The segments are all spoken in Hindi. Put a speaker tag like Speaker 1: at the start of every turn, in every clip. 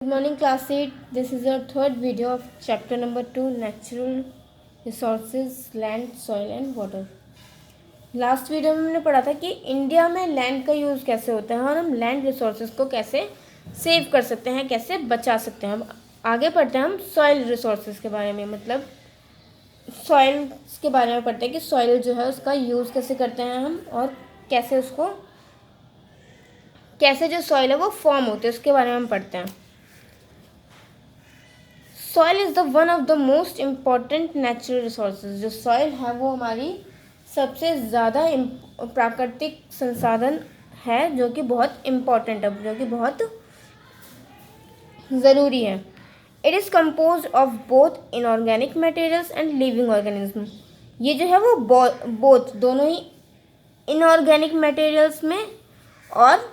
Speaker 1: Good morning class 8. This is our third video of chapter number 2 natural resources land soil and water. Last video में हमने पढ़ा था कि इंडिया में लैंड का यूज़ कैसे होता है और हम लैंड रिसोर्सेज को कैसे सेव कर सकते हैं, कैसे बचा सकते हैं. अब आगे पढ़ते हैं हम सॉइल रिसोर्सेज के बारे में, मतलब सॉइल्स के बारे में पढ़ते हैं कि सॉइल जो है उसका यूज़ कैसे करते हैं हम और कैसे जो सॉइल है वो फॉर्म होते हैं उसके बारे में हम पढ़ते हैं. Soil is the one of the most important natural resources. जो सॉइल है वो हमारी सबसे ज़्यादा प्राकृतिक संसाधन है जो कि बहुत इम्पॉर्टेंट है, जो कि बहुत ज़रूरी है. It is compose of both inorganic materials and living organism. ये जो है वो बोथ दोनों ही इनऑर्गेनिक मटेरियल्स में और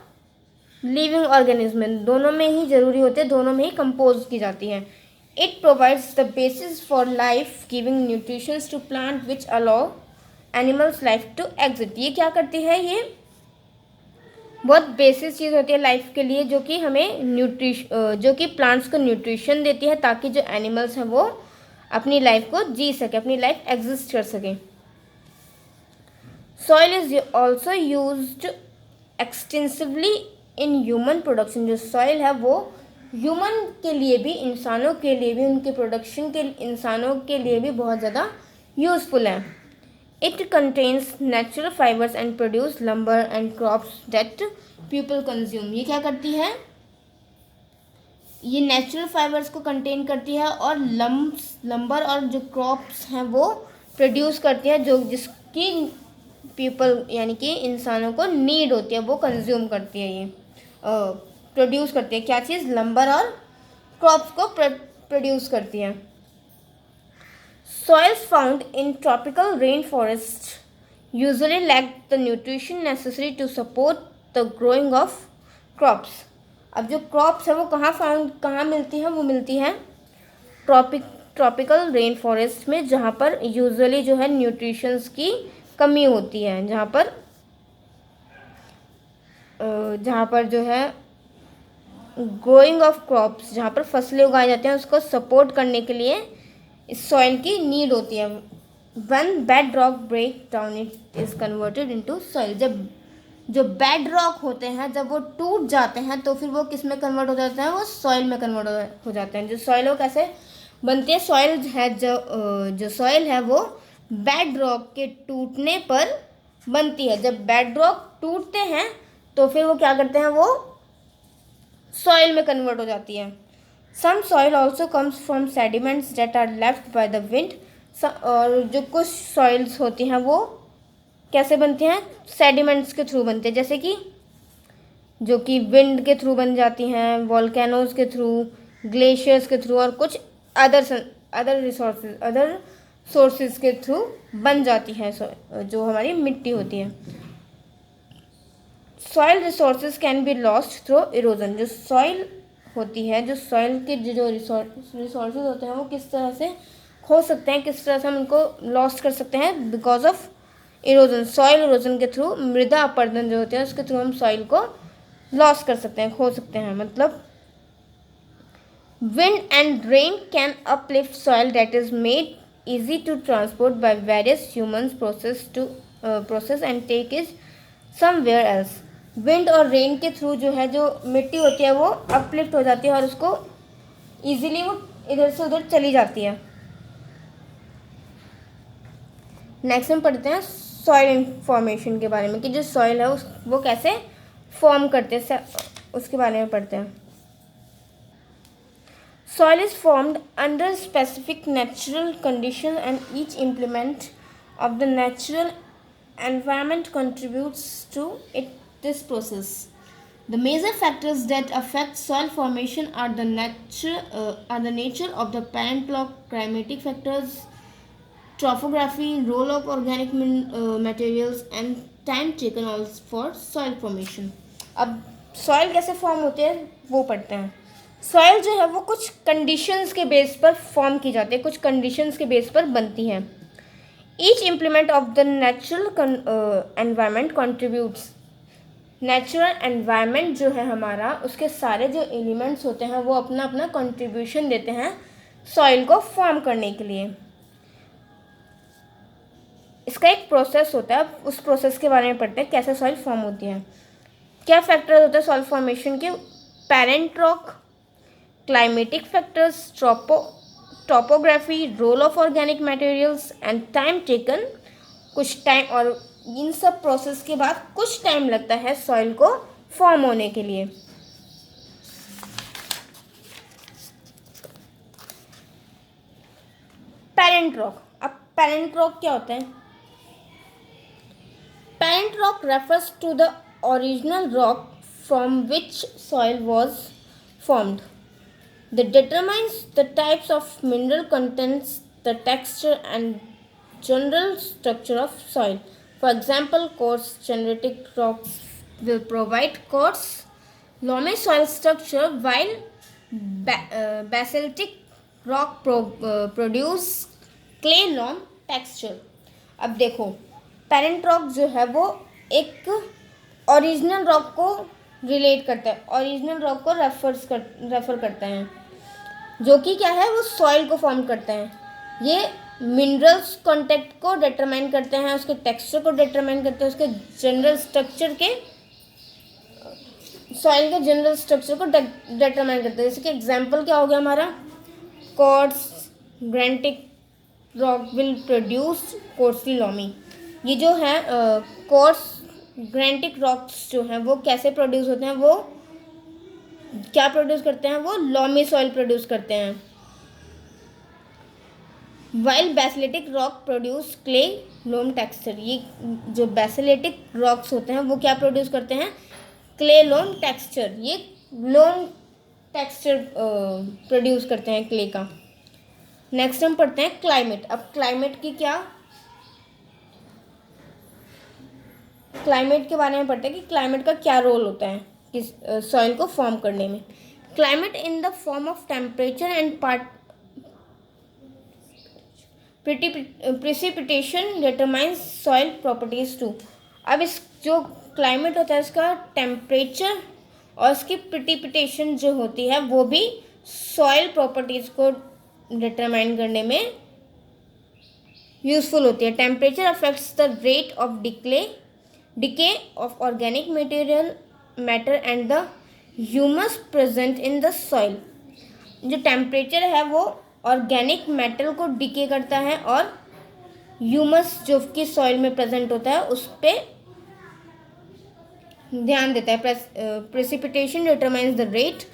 Speaker 1: लिविंग ऑर्गेनिज्म में दोनों में ही ज़रूरी होते हैं, दोनों में ही कंपोज की जाती है. It provides the basis for life, giving nutrition to plant which allow animals life to exist. ये क्या करती है? ये बहुत बेसिक चीज़ होती है लाइफ के लिए, जो कि हमें जो कि प्लांट्स को न्यूट्रिशन देती है ताकि जो एनिमल्स हैं वो अपनी लाइफ को जी सके, अपनी लाइफ एग्जिस्ट कर सके. Soil is also used extensively in human production. जो सॉइल है वो ह्यूमन के लिए भी, इंसानों के लिए भी, उनके प्रोडक्शन के इंसानों के लिए भी बहुत ज़्यादा यूज़फुल है. It contains natural fibres and produce lumber and crops that people consume. ये क्या करती है? ये नेचुरल फाइबर्स को कंटेन करती है और लम्बर और जो क्रॉप्स हैं वो प्रोड्यूस करती है, जो जिसकी पीपल यानी कि इंसानों को नीड होती है, वो कंज्यूम करती है. ये प्रोड्यूस करती है. क्या चीज़? लंबर और क्रॉप्स को प्रोड्यूस करती है. Soils found in tropical rain forest usually lack the nutrition necessary to support the growing of crops. अब जो क्रॉप्स है वो कहाँ मिलती है? वो मिलती है ट्रॉपिकल रेन फॉरेस्ट में, जहाँ पर यूजुअली जो है न्यूट्रिशंस की कमी होती है, जहाँ पर जो है ग्रोइंग ऑफ क्रॉप्स, जहाँ पर फसलें उगाई जाती हैं, उसको सपोर्ट करने के लिए इस सॉइल की नीड होती है. When bed rock break down it is converted into soil. जब जो बेड रॉक होते हैं जब वो टूट जाते हैं तो फिर वो किस में कन्वर्ट हो जाते हैं? वो सॉइल में कन्वर्ट हो जाते हैं. जो सॉइल वो कैसे बनती है? सॉइल है जो सॉइल है वो बेड रॉक के टूटने पर बनती है. जब बेड रॉक टूटते हैं तो फिर वो क्या करते हैं? वो सॉइल में कन्वर्ट हो जाती है. Some soil also comes from sediments that are left by the wind. और जो कुछ सॉइल्स होती हैं वो कैसे बनती हैं? सेडिमेंट्स के थ्रू बनती है, जैसे कि जो कि विंड के थ्रू बन जाती हैं, वॉल्केनोज के थ्रू, ग्लेशियर्स के थ्रू और कुछ अदर सोर्सेज के थ्रू बन जाती है जो हमारी मिट्टी होती है. Soil resources can be lost through erosion. जो सॉइल होती है, जो सॉइल के जो रिसोर्सेज होते हैं वो किस तरह से खो सकते हैं, किस तरह से हम उनको लॉस्ट कर सकते हैं? Because of erosion. Soil erosion के थ्रू, मृदा अपरदन जो होते हैं उसके थ्रू हम सॉइल को लॉस्ट कर सकते हैं, खो सकते हैं. मतलब wind and rain can uplift soil that is made easy to transport by various humans process and take it somewhere else. Wind और रेन के थ्रू जो है जो मिट्टी होती है वो अपलिफ्ट हो जाती है और उसको इजीली वो इधर से उधर चली जाती है. नेक्स्ट हम पढ़ते हैं सॉइल फॉर्मेशन के बारे में, कि जो सॉइल है वो कैसे फॉर्म करते हैं, उसके बारे में पढ़ते हैं. Soil is formed under specific natural conditions and each implement of the natural environment contributes to this process. The major factors that affect soil formation are the nature of the parent block, climatic factors, topography, role of organic materials and time taken for soil formation. अब soil कैसे फॉर्म होते हैं वो पढ़ते हैं. सॉइल जो है वो कुछ कंडीशंस के बेस पर फॉर्म की जाती है, कुछ कंडीशंस के बेस पर बनती है. Each implement of the natural environment contributes. Natural environment जो है हमारा, उसके सारे जो एलिमेंट्स होते हैं वो अपना अपना कंट्रीब्यूशन देते हैं सॉइल को फॉर्म करने के लिए। इसका एक प्रोसेस होता है, उस प्रोसेस के बारे में पढ़ते हैं कैसे सॉइल फॉर्म होती है। क्या फैक्टर्स होते हैं सॉइल फॉर्मेशन के? Parent rock, climatic factors, topography, role of organic materials and time taken. कुछ टाइम, और इन सब प्रोसेस के बाद कुछ टाइम लगता है सॉइल को फॉर्म होने के लिए। Parent rock. अब पेरेंट रॉक क्या होता है? Parent rock refers to the original rock from which soil was formed. That determines the types of mineral contents, the texture and general structure of soil. For example, coarse granitic rocks will provide coarse, loamy soil structure, while basaltic rock produce clay loam texture. अब देखो, पेरेंट रॉक जो है वो एक ओरिजिनल रॉक को रिलेट करता है, ओरिजिनल रॉक को रेफर करता है, जो कि क्या है, वो सॉइल को फॉर्म करते हैं। ये मिनरल्स कॉन्टेक्ट को डिटरमाइन करते हैं, उसके टेक्सचर को डिटरमाइन करते हैं, उसके जनरल स्ट्रक्चर के, सॉइल के जनरल स्ट्रक्चर को डिटरमाइन करते हैं। जैसे कि एग्जांपल क्या हो गया हमारा, quartz granitic rock will produce coarsely loamy. ये जो है क्वार्ट्ज ग्रेनाइटिक रॉक्स जो हैं वो कैसे प्रोड्यूस होते हैं, वो क्या प्रोड्यूस करते हैं, वो लॉमी सॉइल प्रोड्यूस करते हैं। वाइल बेसिलिटिक रॉक प्रोड्यूस क्ले लोम टेक्सचर। ये जो बेसिलिटिक रॉक्स होते हैं वो क्या प्रोड्यूस करते हैं, क्ले लोम टेक्सचर। ये लोम टेक्सचर प्रोड्यूस करते हैं क्ले का। नेक्स्ट हम पढ़ते हैं क्लाइमेट। अब क्लाइमेट की क्या, क्लाइमेट के बारे में पढ़ते हैं कि क्लाइमेट का क्या रोल होता है किस सॉइल को फॉर्म करने में। Climate in the form of temperature and precipitation determines soil properties too. अब इस जो क्लाइमेट होता है इसका टेम्परेचर और इसकी प्रेसिपिटेशन जो होती है वो भी सॉइल प्रॉपर्टीज को डिटरमाइन करने में यूजफुल होती है। Temperature affects the rate of decay of organic matter and the humus present in the soil। जो टेम्परेचर है वो ऑर्गेनिक मैटर को डिके करता है और ह्यूमस जो कि सॉइल में प्रेजेंट होता है उस पर ध्यान देता है। Precipitation determines the rate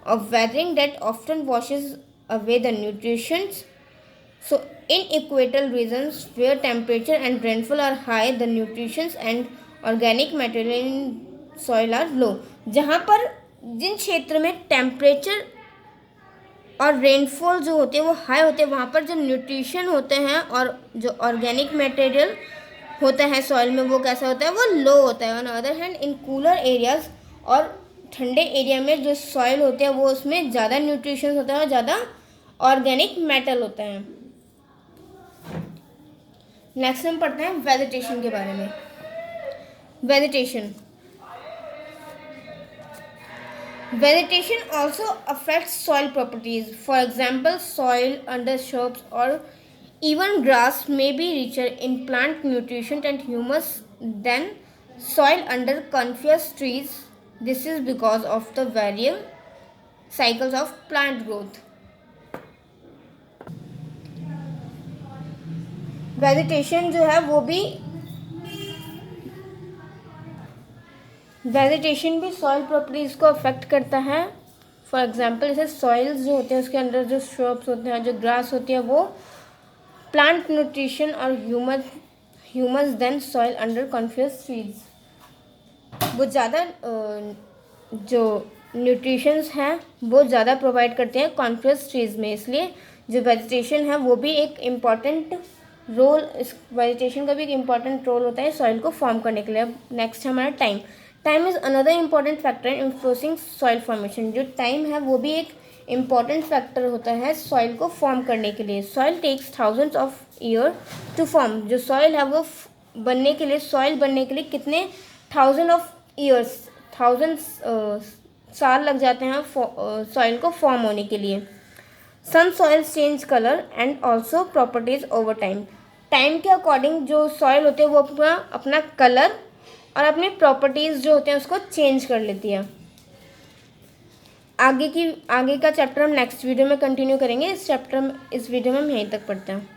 Speaker 1: of weathering that often washes away the nutritions. So in equatorial regions where temperature and rainfall are high, the nutrients and organic material in soil are low। जहाँ पर जिन क्षेत्र में टेम्परेचर और रेनफॉल जो होते हैं वो हाई होते हैं, वहाँ पर जो न्यूट्रिशन होते हैं और जो ऑर्गेनिक मटेरियल होता है सॉइल में वो कैसा होता है, वो लो होता है। On other hand in cooler areas और ठंडे एरिया में जो सॉइल होते हैं वो उसमें ज़्यादा न्यूट्रिशन होता है और ज़्यादा ऑर्गेनिक मैटर होता है। नेक्स्ट हम पढ़ते हैं वेजिटेशन के बारे में। Vegetation also affects soil properties. For example, soil under shrubs और even grass may be richer in plant nutrition and humus than soil under coniferous trees. This is because of the varying cycles of plant growth। Vegetation जो है वो भी, वेजिटेशन भी सॉइल प्रॉपर्टीज़ को अफेक्ट करता है। फॉर एग्जांपल, जैसे सॉइल्स जो होते हैं उसके अंदर जो श्रब्स होते हैं, जो ग्रास होती है, वो प्लांट न्यूट्रिशन और humus than soil under coniferous trees, वो ज़्यादा जो न्यूट्रिशंस हैं वो ज़्यादा प्रोवाइड करते हैं कॉनिफरस ट्रीज में। इसलिए जो वेजिटेशन है वो भी एक इम्पॉर्टेंट रोल, इस वेजिटेशन का भी एक इम्पॉर्टेंट रोल होता है सॉइल को फॉर्म करने के लिए। अब नेक्स्ट है हमारा time. Time is another important factor in influencing soil formation. जो टाइम है वो भी एक इम्पॉर्टेंट फैक्टर होता है सॉइल को फॉर्म करने के लिए। Soil takes thousands of year to form. जो सॉइल है वो बनने के लिए, सॉइल बनने के लिए कितने थाउजेंड ऑफ ईयर्स, थाउजेंड्स साल लग जाते हैं सॉइल को फॉर्म होने के लिए। Some soils change colour and also properties over time. Time के अकॉर्डिंग जो सॉइल होते हैं वो अपना अपना कलर और अपनी प्रॉपर्टीज़ जो होते हैं उसको चेंज कर लेती है। आगे का चैप्टर हम नेक्स्ट वीडियो में कंटिन्यू करेंगे। इस वीडियो में हम यहीं तक पढ़ते हैं।